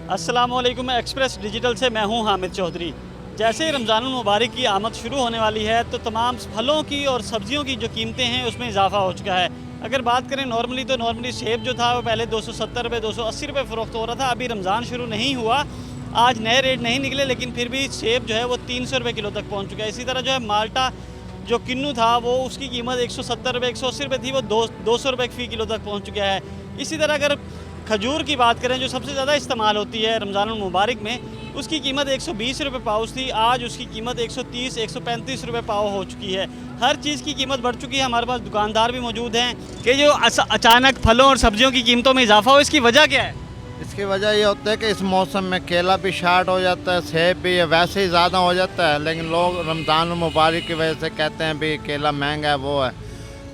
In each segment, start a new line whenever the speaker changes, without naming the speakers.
अस्सलामुअलैकुम, express digital से मैं हूं हामिद चौधरी। जैसे ही रमज़ानुल मुबारक की आमद शुरू होने वाली है तो तमाम फलों की और सब्जियों की जो कीमतें हैं उसमें इजाफा हो चुका है। अगर बात करें नॉर्मली सेब जो था वो पहले 270 रुपये 280 रुपये फ़रोख्त हो रहा था। अभी रमज़ान शुरू नहीं हुआ, आज नए रेट नहीं निकले, लेकिन फिर भी सेब जो है वो 300 रुपये किलो तक पहुँच चुका है। इसी तरह जो है माल्टा जो किन्नू था वो उसकी कीमत 170 रुपये 180 रुपये थी, वो 200 रुपये फ़ी किलो तक पहुँच चुका है। इसी तरह अगर खजूर की बात करें जो सबसे ज़्यादा इस्तेमाल होती है रमज़ानुल मुबारक में, उसकी कीमत 120 रुपये पाउच थी, आज उसकी कीमत 130 135 रुपये पाव हो चुकी है। हर चीज़ की कीमत बढ़ चुकी है। हमारे पास दुकानदार भी मौजूद हैं कि जो अचानक फलों और सब्जियों की कीमतों में इजाफा हो, इसकी वजह क्या है?
इसकी वजह ये होता है कि इस मौसम में केला भी शार्ट हो जाता है, सेब भी वैसे ही ज़्यादा हो जाता है, लेकिन लोग रमज़ान मुबारक की वजह से कहते हैं भी केला महंगा है वो है।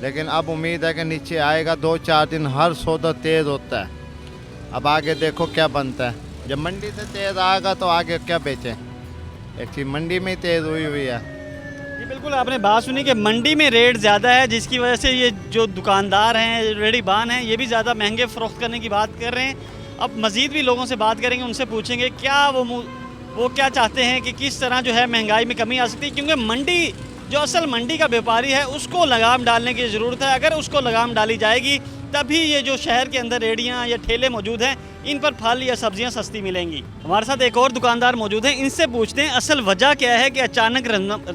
लेकिन अब उम्मीद है कि नीचे आएगा, 2-4 दिन हर सौदा तेज़ होता है। अब आगे देखो क्या बनता है। जब मंडी से तेज़ आएगा तो आगे क्या बेचें, एक चीज़ मंडी में ही तेज़ हुई है।
जी बिल्कुल, आपने बात सुनी कि मंडी में रेट ज़्यादा है, जिसकी वजह से ये जो दुकानदार हैं, रेडीबान हैं, ये भी ज़्यादा महंगे फ़रोख्त करने की बात कर रहे हैं। अब मज़ीद भी लोगों से बात करेंगे, उनसे पूछेंगे क्या वो क्या चाहते हैं कि किस तरह जो है महंगाई में कमी आ सकती है, क्योंकि मंडी जो असल मंडी का व्यापारी है उसको लगाम डालने की ज़रूरत है। अगर उसको लगाम डाली जाएगी तभी ये जो शहर के अंदर रेहड़ियाँ या ठेले मौजूद हैं इन पर फल या सब्जियाँ सस्ती मिलेंगी। हमारे साथ एक और दुकानदार मौजूद हैं, इनसे पूछते हैं असल वजह क्या है कि अचानक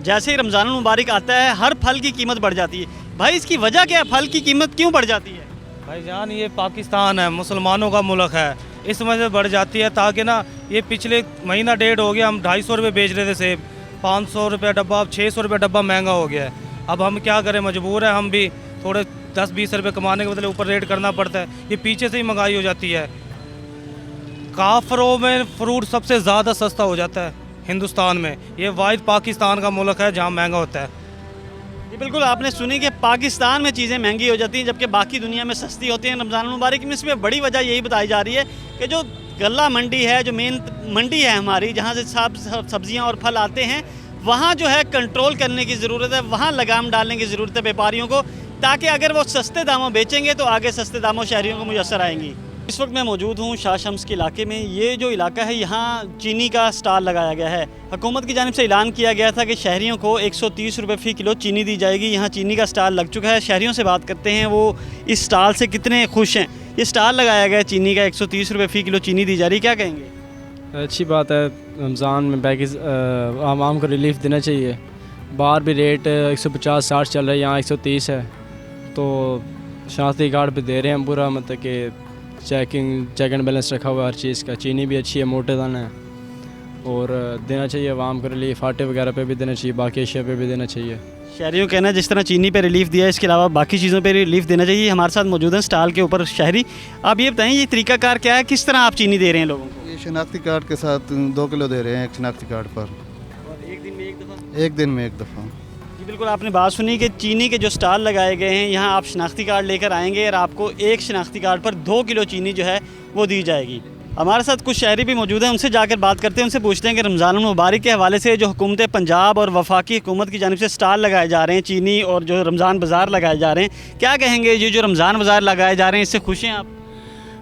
जैसे ही रमज़ानुल मुबारक आता है हर फल की कीमत बढ़ जाती है। भाई इसकी वजह क्या है, फल की कीमत क्यों बढ़ जाती है?
भाईजान ये पाकिस्तान है, मुसलमानों का मुल्क है, इस वजह से बढ़ जाती है। ताकि ना ये पिछले महीना डेढ़ हो गया हम 250 रुपये बेच रहे थे सेब, 500 रुपये डब्बा, अब 600 रुपये डब्बा महंगा हो गया है। अब हम क्या करें, मजबूर है हम भी, थोड़े 10-20 रुपये कमाने के बदले ऊपर रेट करना पड़ता है। ये पीछे से ही महंगाई हो जाती है। काफरों में फ्रूट सबसे ज़्यादा सस्ता हो जाता है हिंदुस्तान में। ये वाहिद पाकिस्तान का मुल्क है जहाँ महंगा होता है।
जी बिल्कुल, आपने सुनी कि पाकिस्तान में चीज़ें महंगी हो जाती हैं जबकि बाकी दुनिया में सस्ती होती हैं। रमज़ान मुबारक में इसमें बड़ी वजह यही बताई जा रही है कि जो गल्ला मंडी है, जो मेन मंडी है हमारी, जहाँ से सब्जियाँ और फल आते हैं, वहाँ जो है कंट्रोल करने की ज़रूरत है, वहाँ लगाम डालने की ज़रूरत है व्यापारियों को, ताकि अगर वो सस्ते दामों बेचेंगे तो आगे सस्ते दामों शहरियों को मुयसर आएंगी। इस वक्त मैं मौजूद हूँ शाह शम्स के इलाके में। ये जो इलाका है यहाँ चीनी का स्टॉल लगाया गया है। हुकूमत की जानिब से ऐलान किया गया था कि शहरियों को 130 रुपये फ़ी किलो चीनी दी जाएगी। यहाँ चीनी का स्टॉल लग चुका है। शहरियों से बात करते हैं वो इस स्टॉल से कितने खुश हैं। ये स्टॉल लगाया गया है चीनी का, 130 रुपये फ़ी किलो चीनी दी जा रही, क्या कहेंगे?
अच्छी बात है, रमज़ान में पैकेज आवाम को रिलीफ देना चाहिए। बाहर भी रेट 150-60 चल रहा है, यहाँ 130 है, तो शनाख्ती कार्ड पे दे रहे हैं पूरा, मतलब कि चेक एंड बैलेंस रखा हुआ है हर चीज़ का। चीनी भी अच्छी है, मोटे दाना है, और देना चाहिए आवाम को रिलीफ। आटे वगैरह पे भी देना चाहिए, बाकी अशिया पे भी देना चाहिए।
शहरियों कहना है जिस तरह चीनी पे रिलीफ दिया है, इसके अलावा बाकी चीज़ों पे रिलीफ देना चाहिए। हमारे साथ मौजूद हैं स्टॉल के ऊपर शहरी। आप ये बताएं ये तरीकाकार क्या है, किस तरह आप चीनी दे रहे हैं लोगों को?
ये शनाख्ती कार्ड के साथ 2 किलो दे रहे हैं, एक शनाख्ती कार्ड पर।
और एक दिन में एक दफ़ा?
एक दिन में एक दफ़ा।
जी बिल्कुल, आपने बात सुनी कि चीनी के जो स्टॉल लगाए गए हैं, यहाँ आप शनाख्ती कार्ड लेकर आएंगे और आपको एक शनाख्ती कार्ड पर 2 किलो चीनी जो है वो दी जाएगी। हमारे साथ कुछ शहरी भी मौजूद हैं, उनसे जाकर बात करते हैं, उनसे पूछते हैं कि रमज़ान मुबारक के हवाले से जो हुकूमत पंजाब और वफाकी हुकूमत की जानिब से स्टॉल लगाए जा रहे हैं चीनी और जो रमज़ान बाज़ार लगाए जा रहे हैं, क्या कहेंगे ये जो रमज़ान बाज़ार लगाए जा रहे हैं, इससे खुश हैं आप?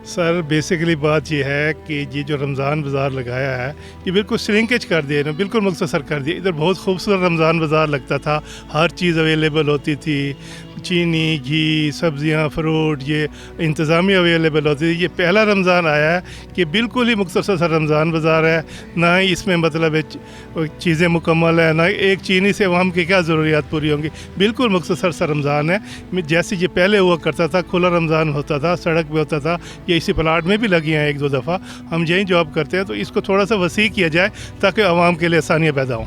सर बेसिकली बात यह है कि ये जो रमज़ान बाज़ार लगाया है ये बिल्कुल श्रिंकेज कर दिया ना, बिल्कुल मुख्तसर कर दिया। इधर बहुत खूबसूरत रमज़ान बाज़ार लगता था, हर चीज़ अवेलेबल होती थी, चीनी, घी, सब्जियां, फ्रूट, ये इंतज़ामी अवेलेबल होती थी। ये पहला रमज़ान आया है कि बिल्कुल ही मुख्तसर सा रमज़ान बाज़ार है, ना ही इसमें मतलब चीज़ें मुकम्मल है, ना एक चीनी से हम की क्या ज़रूरियात पूरी होंगी। बिल्कुल मुख्तसर सा रमज़ान है, जैसे ये पहले हुआ करता था, खुला रमज़ान होता था, सड़क पे होता था। ये इसी प्लाट में भी लगी हैं 1-2 दफ़ा, हम यहीं जॉब करते हैं, तो इसको थोड़ा सा वसी किया जाए ताकि आवाम के लिए आसानियाँ पैदा हों।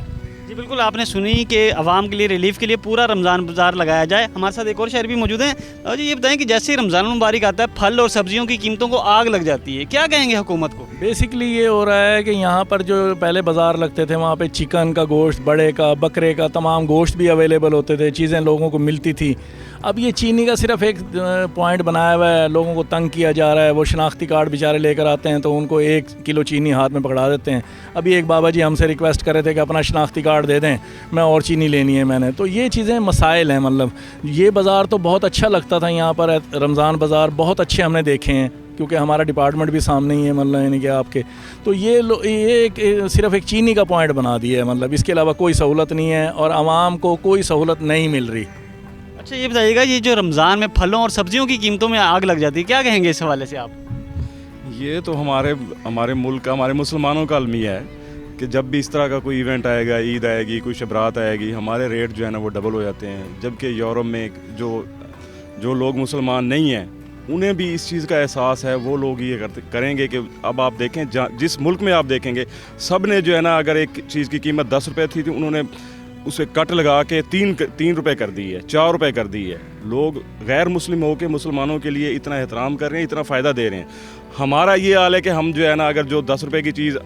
जी बिल्कुल, आपने सुनी कि आवाम के लिए रिलीफ के लिए पूरा रमज़ान बाज़ार लगाया जाए। हमारे साथ एक और शहर भी मौजूद हैं। और जी ये बताएं कि जैसे ही रमज़ान मुबारक आता है फल और सब्जियों की कीमतों को आग लग जाती है, क्या कहेंगे हुकूमत को?
बेसिकली ये हो रहा है कि यहाँ पर जो पहले बाज़ार लगते थे वहाँ पे चिकन का गोश्त, बड़े का, बकरे का, तमाम गोश्त भी अवेलेबल होते थे, चीज़ें लोगों को मिलती थी। अब ये चीनी का सिर्फ एक पॉइंट बनाया हुआ है, लोगों को तंग किया जा रहा है। वो शनाख्ती कार्ड बेचारे लेकर आते हैं तो उनको 1 किलो चीनी हाथ में पकड़ा देते हैं। अभी एक बाबा जी हमसे रिक्वेस्ट कर रहे थे कि अपना शनाख्ती कार्ड दे दें, मैं और चीनी लेनी है मैंने। तो ये चीज़ें मसाइल हैं। मतलब ये बाज़ार तो बहुत अच्छा लगता था, यहाँ पर रमज़ान बाज़ार बहुत अच्छे हमने देखे हैं, क्योंकि हमारा डिपार्टमेंट भी सामने ही है, मतलब यानी कि आपके, तो ये सिर्फ एक चीनी का पॉइंट बना दिया है, मतलब इसके अलावा कोई सहूलत नहीं है और आवाम को कोई सहूलत नहीं मिल रही।
अच्छा ये बताइएगा, ये जो रमज़ान में फलों और सब्जियों की कीमतों में आग लग जाती है, क्या कहेंगे इस हवाले से आप?
ये तो हमारे मुल्क का, हमारे मुसलमानों का अलमिया है कि जब भी इस तरह का कोई इवेंट आएगा, ईद आएगी, कोई शबरात आएगी, हमारे रेट जो है ना वो डबल हो जाते हैं। जबकि यूरोप में जो लोग मुसलमान नहीं हैं उन्हें भी इस चीज़ का एहसास है, वो लोग ये करेंगे कि अब आप देखें जिस मुल्क में आप देखेंगे सब ने जो है ना, अगर एक चीज़ की कीमत 10 रुपये थी तो उन्होंने उसे कट लगा के 3 रुपये कर दी है, 4 रुपये कर दी है। लोग गैर मुस्लिम होकर मुसलमानों के लिए इतना एहतराम कर रहे हैं, इतना फ़ायदा दे रहे हैं। हमारा ये हाल है कि हम जो है ना, अगर जो 10 रुपये की चीज़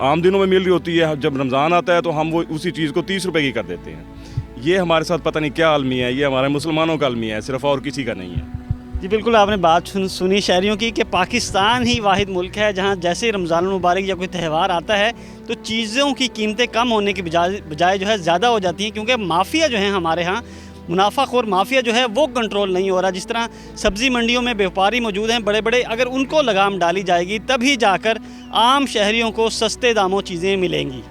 आम दिनों में मिल रही होती है, जब रमज़ान आता है तो हम वो उसी चीज़ को 30 रुपये की कर देते हैं। ये हमारे साथ पता नहीं क्या अलमिया है, ये हमारे मुसलमानों का अलमिया है, सिर्फ और किसी का नहीं है।
जी बिल्कुल, आपने बात सुनी शहरियों की कि पाकिस्तान ही वाहिद मुल्क है जहाँ जैसे ही रमज़ान मुबारक या कोई त्यौहार आता है तो चीज़ों की कीमतें कम होने की बजाय जो है ज़्यादा हो जाती हैं, क्योंकि माफिया जो है हमारे यहाँ, मुनाफाखोर माफिया जो है वो कंट्रोल नहीं हो रहा। जिस तरह सब्ज़ी मंडियों में व्यापारी मौजूद हैं बड़े बड़े, अगर उनको लगाम डाली जाएगी तभी जाकर आम शहरियों को सस्ते दामों चीज़ें मिलेंगी।